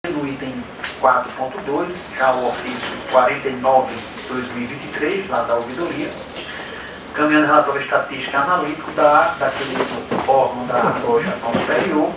No item 4.2, já o ofício 49/2023, lá da ouvidoria, caminhando relatório estatístico analítico daquele órgão da Administração Superior,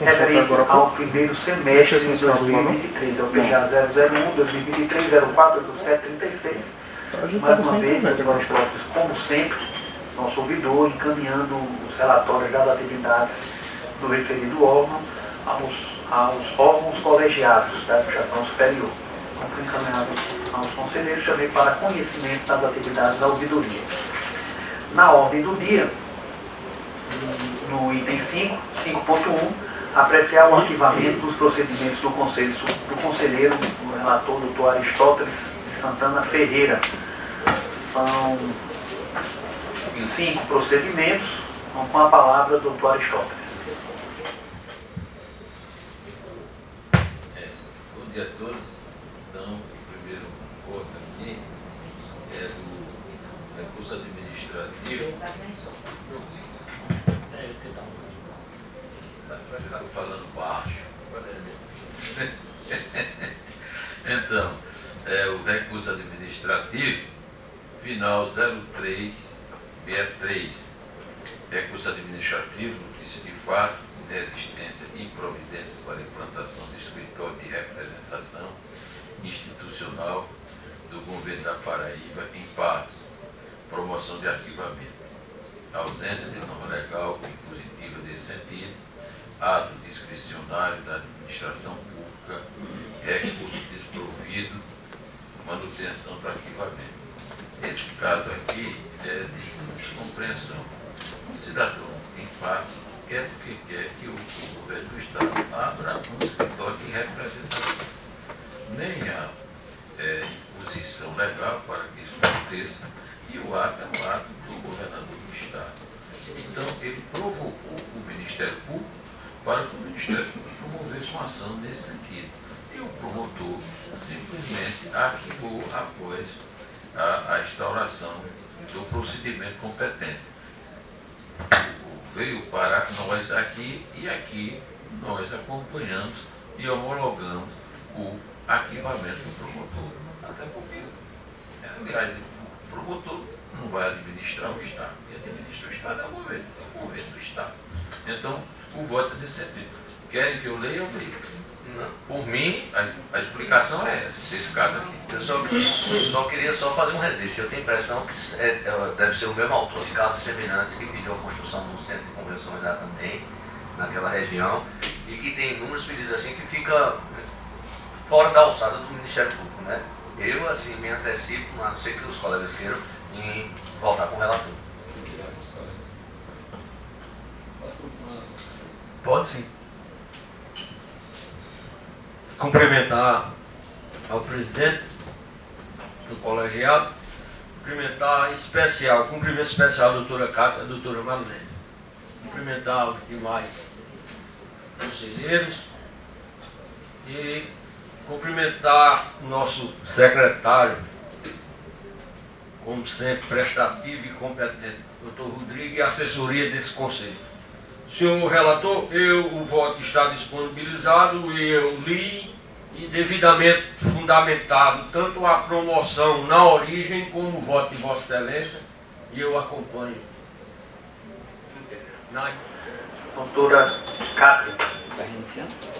referente ao primeiro semestre de 2023, ao PJ 001-2023-048736. Mais uma vez, doutor Aristóteles, como sempre, nosso ouvidor, encaminhando os relatórios das atividades do referido órgão aos órgãos colegiados da Administração Superior. Então, foi encaminhado aos conselheiros também para conhecimento das atividades da ouvidoria. Na ordem do dia, no item 5.1, apreciar o arquivamento dos procedimentos do conselheiro, o relator doutor Aristóteles de Santana Ferreira. São 5 procedimentos, com a palavra doutor Aristóteles. Bom dia a todos. Então, o primeiro voto aqui é do recurso administrativo. Vai ficar falando baixo. Então, o recurso administrativo, final 0363. Recurso administrativo, notícia de fato, inexistência e providência para implantação do escritório de representação institucional do governo da Paraíba em Patos. Promoção de arquivamento. Ausência de norma legal impositiva nesse sentido. Ato discricionário da administração pública. Recurso desprovido. Manutenção do arquivamento. Esse caso aqui é de descompreensão. O cidadão em Patos quer porque quer que o governo do Estado abra um escritório de representação. Nem há imposição legal para que isso aconteça, e o ato é um ato do governador do Estado. Então, ele provocou o Ministério Público para que o Ministério Público promovesse uma ação nesse sentido. E o promotor simplesmente arquivou após a instauração do procedimento competente. Veio para nós aqui, e aqui nós acompanhamos e homologamos o arquivamento do promotor. Até porque, aliás, o promotor não vai administrar o Estado. Quem administra o Estado é o governo do Estado. Então, o voto é nesse sentido. Querem que eu leia, eu leio. Por mim, a explicação é essa, desse caso aqui. Eu só queria fazer um registro. Eu tenho a impressão que deve ser o mesmo autor de casos semelhantes que pediu a construção de um centro de convenções lá também, naquela região, e que tem inúmeros pedidos assim que fica fora da alçada do Ministério Público, né? Eu, assim, me antecipo, a não ser que os colegas queiram, em voltar com o relator. Pode sim. Cumprimentar ao presidente do colegiado, cumprimento especial à doutora Cátia e à doutora Marlene. Cumprimentar os demais conselheiros e cumprimentar o nosso secretário, como sempre, prestativo e competente, doutor Rodrigo, e a assessoria desse conselho. Senhor relator, o voto está disponibilizado e eu li e devidamente fundamentado tanto a promoção na origem como o voto de Vossa Excelência, e eu acompanho. Doutora Cátia.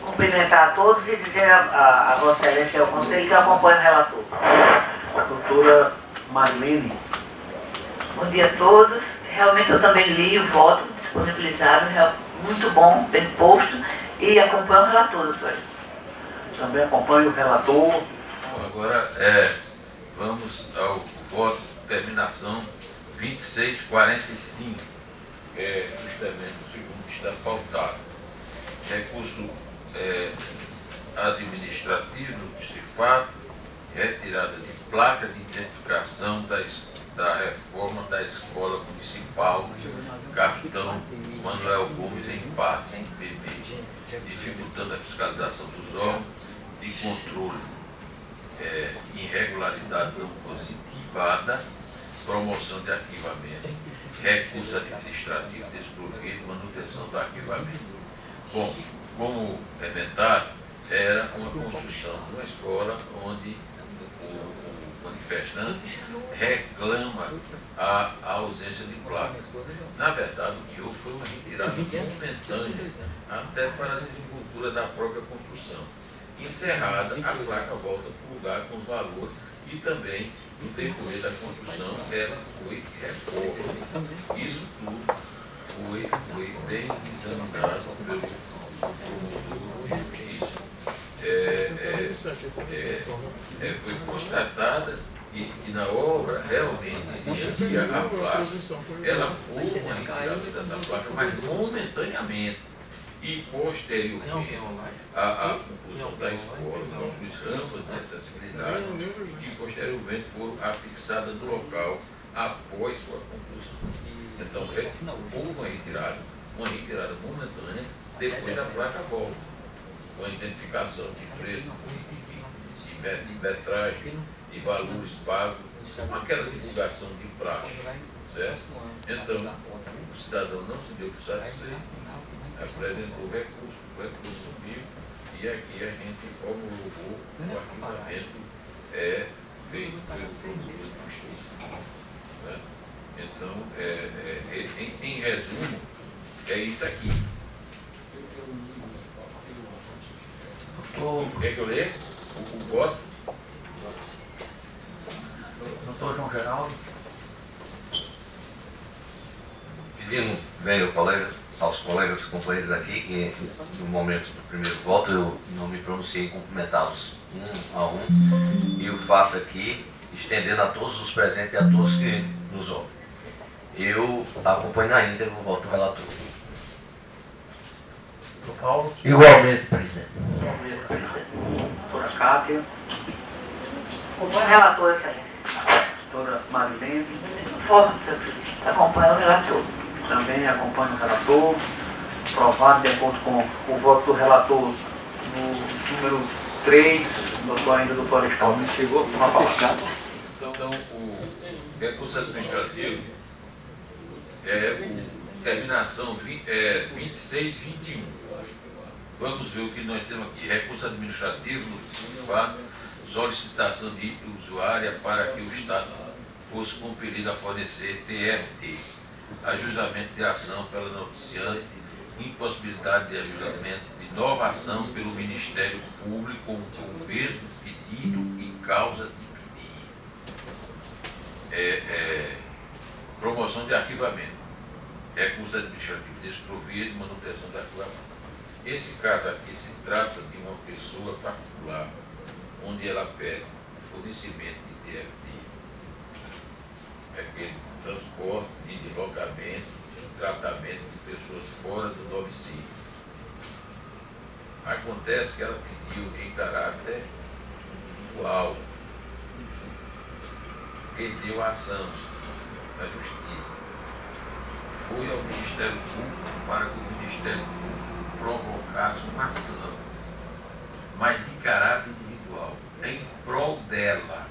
Cumprimentar a todos e dizer a Vossa Excelência e ao Conselho que eu acompanho o relator. Doutora Marlene. Bom dia a todos. Realmente eu também li o voto disponibilizado, muito bom, bem posto, e acompanho o relator, doutor. Também acompanho o relator. Bom, agora vamos ao voto de terminação 2645. Justamente o segundo está pautado. Recurso administrativo de fato, retirada de placa de identificação da reforma da Escola Municipal Capitão Manuel Gomes em Patos, em PB, dificultando a fiscalização dos órgãos de controle, irregularidade não positivada, promoção de arquivamento, recurso administrativo desprovido, manutenção do arquivamento. Bom, como eventado, era uma construção de uma escola onde o manifestante reclama a ausência de placa. Na verdade, o que houve foi uma retirada momentânea até para a desenvoltura da própria construção. Encerrada, a placa volta para o lugar com os valores e também, no decorrer da construção, ela foi reforma. Isso tudo foi bem examinado pelo promotor de justiça. Foi constatada que na obra realmente existia a placa. Ela foi uma retirada da placa, mas momentaneamente. E posteriormente a conclusão da escola, os rampas de acessibilidade, que posteriormente foram afixadas no local após sua conclusão. Então, houve uma retirada momentânea, depois a placa volta, com a identificação de preço, de metragem, de valores pagos, com aquela divulgação de praxe, certo? Então, o cidadão não se deu por satisfeito, apresentou recurso, o recurso subiu, e aqui a gente homologou o arquivamento feito pelo promotor de justiça. Né? Então, em resumo, é isso aqui. Quer que eu leia o voto? Doutor João Geraldo. Pedindo bem aos colegas e companheiros aqui, que no momento do primeiro voto eu não me pronunciei em cumprimentá-los um a um, e o faço aqui, estendendo a todos os presentes e a todos que nos ouvem. Eu acompanho na íntegra o voto do relator. Doutor Paulo. Igualmente, presidente. Igualmente, presidente. Doutora Cátia. Acompanho o relator, excelência. Doutora Marilene. Informe, senhor presidente. Acompanho o relator. Também acompanho o relator. Aprovado de acordo com o voto do relator no número 3, doutor Alexandre. Chegou a fechar. Então, o recurso administrativo terminação 2621. Vamos ver o que nós temos aqui. Recurso administrativo, notícia de fato, solicitação de usuária para que o Estado fosse compelido a fornecer TFT, ajustamento de ação pela noticiante, impossibilidade de ajustamento de nova ação pelo Ministério Público com o mesmo pedido e causa de pedir. Promoção de arquivamento. Recurso administrativo desprovido de manutenção de arquivamento. Esse caso aqui se trata de uma pessoa particular, onde ela pede o fornecimento de TFT. Aquele transporte, de deslocamento, de tratamento de pessoas fora do domicílio. Acontece que ela pediu em caráter individual, perdeu a ação da Justiça, foi ao Ministério Público para que o Ministério Público provocasse uma ação, mas de caráter individual, em prol dela,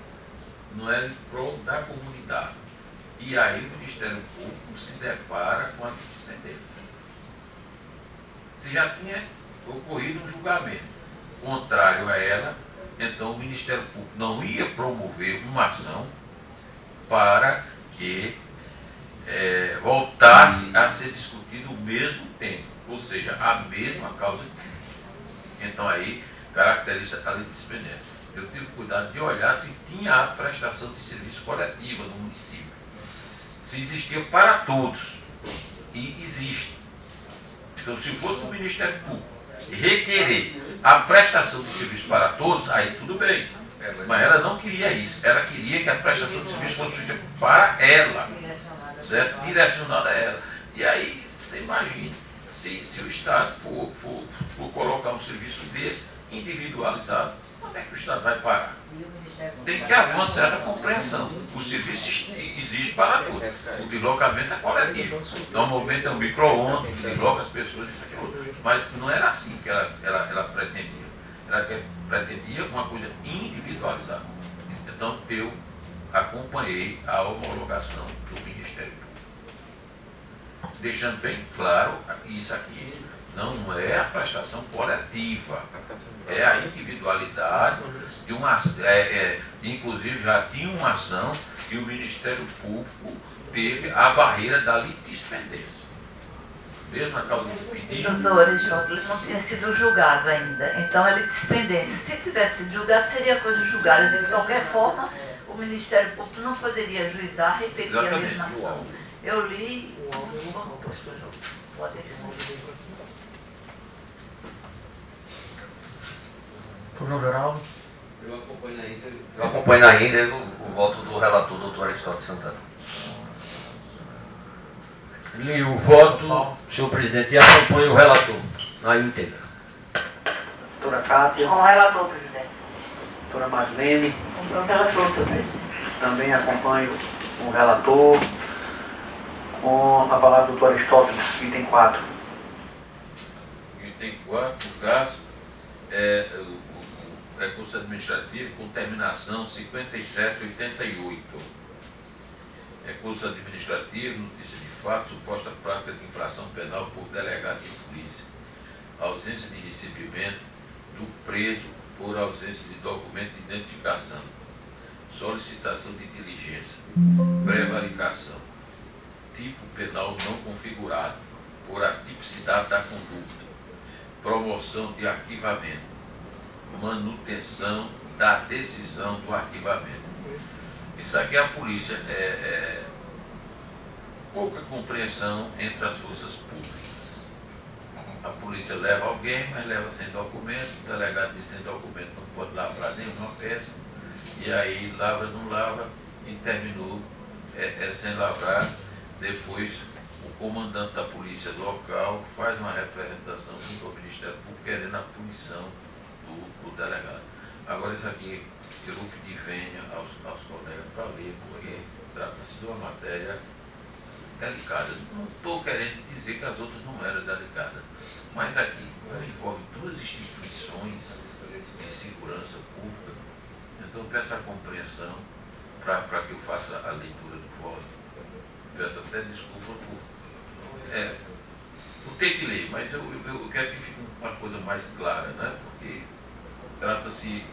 não é em prol da comunidade. E aí o Ministério Público se depara com a sentença. Se já tinha ocorrido um julgamento contrário a ela, então o Ministério Público não ia promover uma ação para que voltasse a ser discutido o mesmo tempo, ou seja, a mesma causa de crime. Então aí caracteriza a lei de despendência. Eu tive cuidado de olhar se tinha a prestação de serviço coletiva no município, se existia para todos, e existe. Então, se fosse o Ministério Público requerer a prestação de serviço para todos, aí tudo bem. Mas ela não queria isso. Ela queria que a prestação de serviço fosse feita para ela, certo? Direcionada a ela. E aí, você imagina, se o Estado for colocar um serviço desse, individualizado, onde é que o Estado vai parar? Tem que haver uma certa compreensão. O serviço existe para tudo. O deslocamento é coletivo. Normalmente é um micro-ondas que desloca as pessoas, isso aqui outro. Mas não era assim que ela pretendia. Ela pretendia uma coisa individualizada. Então eu acompanhei a homologação do Ministério Público, deixando bem claro que isso aqui não é a prestação coletiva, é a inclusive já tinha uma ação e o Ministério Público teve a barreira da litispendência. Mesmo a causa do pedido. Doutor Alexandre, ele não tinha sido julgado ainda, então é litispendência. Se tivesse sido julgado, seria coisa julgada. De qualquer forma, o Ministério Público não poderia ajuizar, repetir a mesma ação. Eu li o pode ser. Professor Geraldo. Eu acompanho na íntegra o voto do relator, doutor Aristóteles Santana. Li o voto, senhor presidente, e acompanho o relator na íntegra. Doutora Cátia. Com o relator, presidente. Doutora Marlene. Com o relator, senhor presidente. Também acompanho o relator. Com a palavra do doutor Aristóteles, item 4. Item 4, no caso, é o recurso administrativo com terminação 5788. Recurso administrativo, notícia de fato, suposta prática de infração penal por delegado de polícia. Ausência de recebimento do preso por ausência de documento de identificação. Solicitação de diligência. Prevaricação. Tipo penal não configurado por atipicidade da conduta. Promoção de arquivamento. Manutenção da decisão do arquivamento. Isso aqui a polícia pouca compreensão entre as forças públicas. A polícia leva alguém, mas leva sem documento, o delegado diz sem documento não pode lavrar nenhuma peça, e aí lavra, não lavra, e terminou sem lavrar. Depois o comandante da polícia local faz uma representação junto ao Ministério Público querendo a punição do delegado. Agora isso aqui eu vou pedir venha aos colegas para ler, porque trata-se de uma matéria delicada. Não estou querendo dizer que as outras não eram delicadas, mas aqui envolve duas instituições de segurança pública, então eu peço a compreensão para que eu faça a leitura do voto. Peço até desculpa por ter que ler, mas eu quero que fique uma coisa mais clara, né? Porque trata-se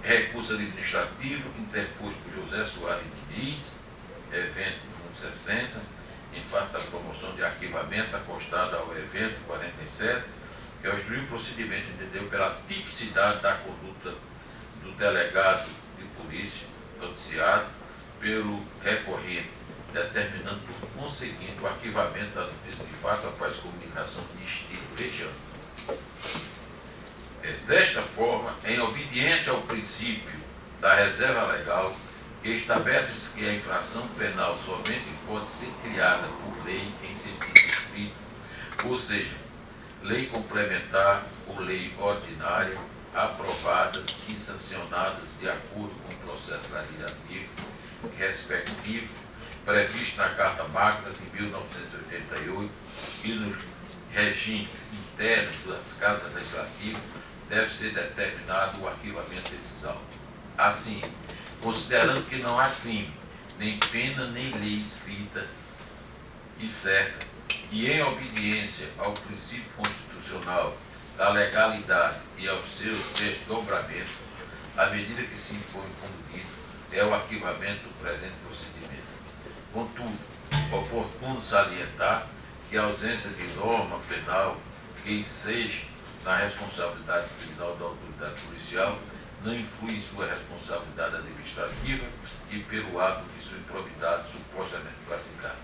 recurso administrativo interposto por José Soares Diniz, evento 160, em face da promoção de arquivamento acostada ao evento 47, que obstruiu o procedimento, entendeu, pela tipicidade da conduta do delegado de polícia noticiado pelo recorrente, determinando por conseguinte o arquivamento da notícia de fato após comunicação de estilo. Vejamos. Desta forma, em obediência ao princípio da reserva legal, que estabelece que a infração penal somente pode ser criada por lei em sentido estrito, ou seja, lei complementar ou lei ordinária, aprovadas e sancionadas de acordo com o processo legislativo respectivo, previsto na Carta Magna de 1988 e nos regimes internos das casas legislativas, deve ser determinado o arquivamento desses autos. Assim, considerando que não há crime, nem pena, nem lei escrita e certa, e em obediência ao princípio constitucional da legalidade e aos seus desdobramentos, a medida que se impõe como dito é o arquivamento do presente procedimento. Contudo, oportuno salientar que a ausência de norma penal que seja na responsabilidade criminal da autoridade policial não influi em sua responsabilidade administrativa e pelo ato de sua improbidade supostamente praticada.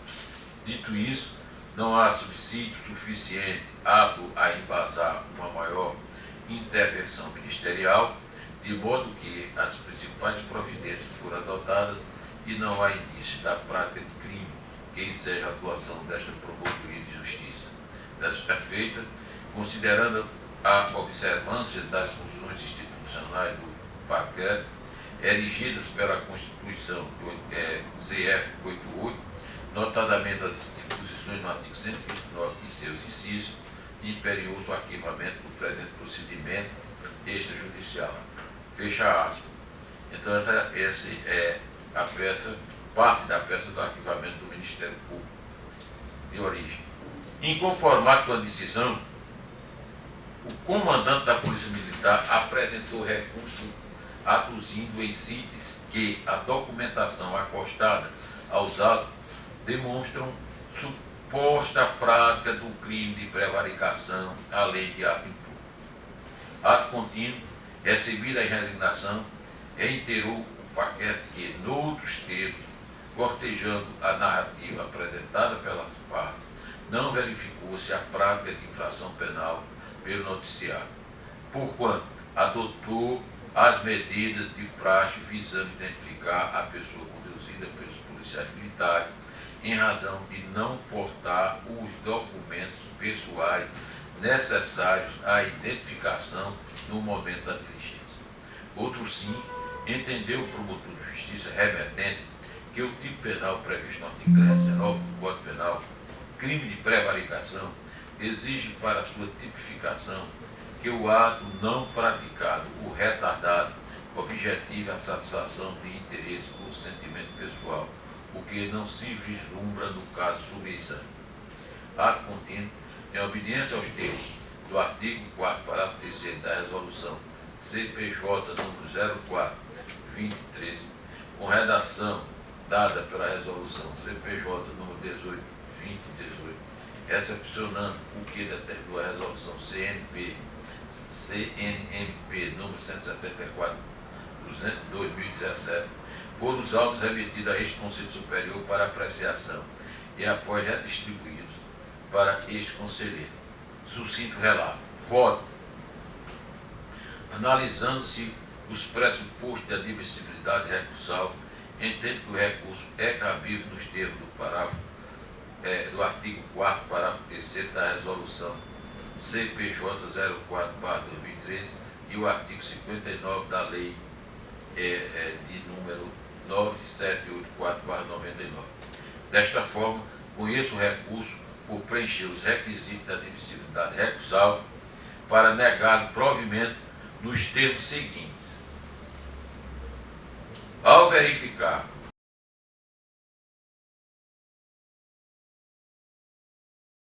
Dito isso, não há subsídio suficiente apto a embasar uma maior intervenção ministerial, de modo que as principais providências foram adotadas e não há indício da prática de crime que enseja a atuação desta promotoria de justiça. Desta feita, considerando a observância das funções institucionais do PACRED, erigidas pela Constituição CF 88, notadamente as disposições no artigo 129 e seus incisos, imperioso o arquivamento do presente procedimento extrajudicial. Fecha aspas. Então essa é a peça, parte da peça do arquivamento do Ministério Público de origem. Inconformado com a decisão, o comandante da Polícia Militar apresentou recurso aduzindo em síntese que a documentação acostada aos atos demonstram suposta prática do crime de prevaricação, além de ato impuro. Ato contínuo, recebida em resignação, reiterou o paquete que, noutros termos, cortejando a narrativa apresentada pelas partes, não verificou-se a prática de infração penal pelo noticiário, porquanto adotou as medidas de praxe visando identificar a pessoa conduzida pelos policiais militares em razão de não portar os documentos pessoais necessários à identificação no momento da diligência. Outro sim, entendeu o promotor de justiça remetente que o tipo penal previsto no artigo 319 do Código Penal, crime de prevaricação, exige para sua tipificação que o ato não praticado, o retardado, objetive a satisfação de interesse ou sentimento pessoal, o que não se vislumbra no caso subexame. Ato contínuo, em obediência aos termos do artigo 4º, parágrafo 3º da resolução CPJ número 04/2013, com redação dada pela resolução CPJ número 18/2018, recepcionando o que determinou a resolução CNMP número 174/2017, foram os autos remetidos a este Conselho Superior para apreciação e após redistribuídos para este conselheiro. Sucinto relato. Voto. Analisando-se os pressupostos de admissibilidade recursal, entendo que o recurso é cabível nos termos do parágrafo do artigo 4º, parágrafo 3º da resolução CPJ 04/2013 e o artigo 59 da lei de número 9784/99. Desta forma, conheço o recurso por preencher os requisitos da admissibilidade recursal para negar o provimento nos termos seguintes. Ao verificar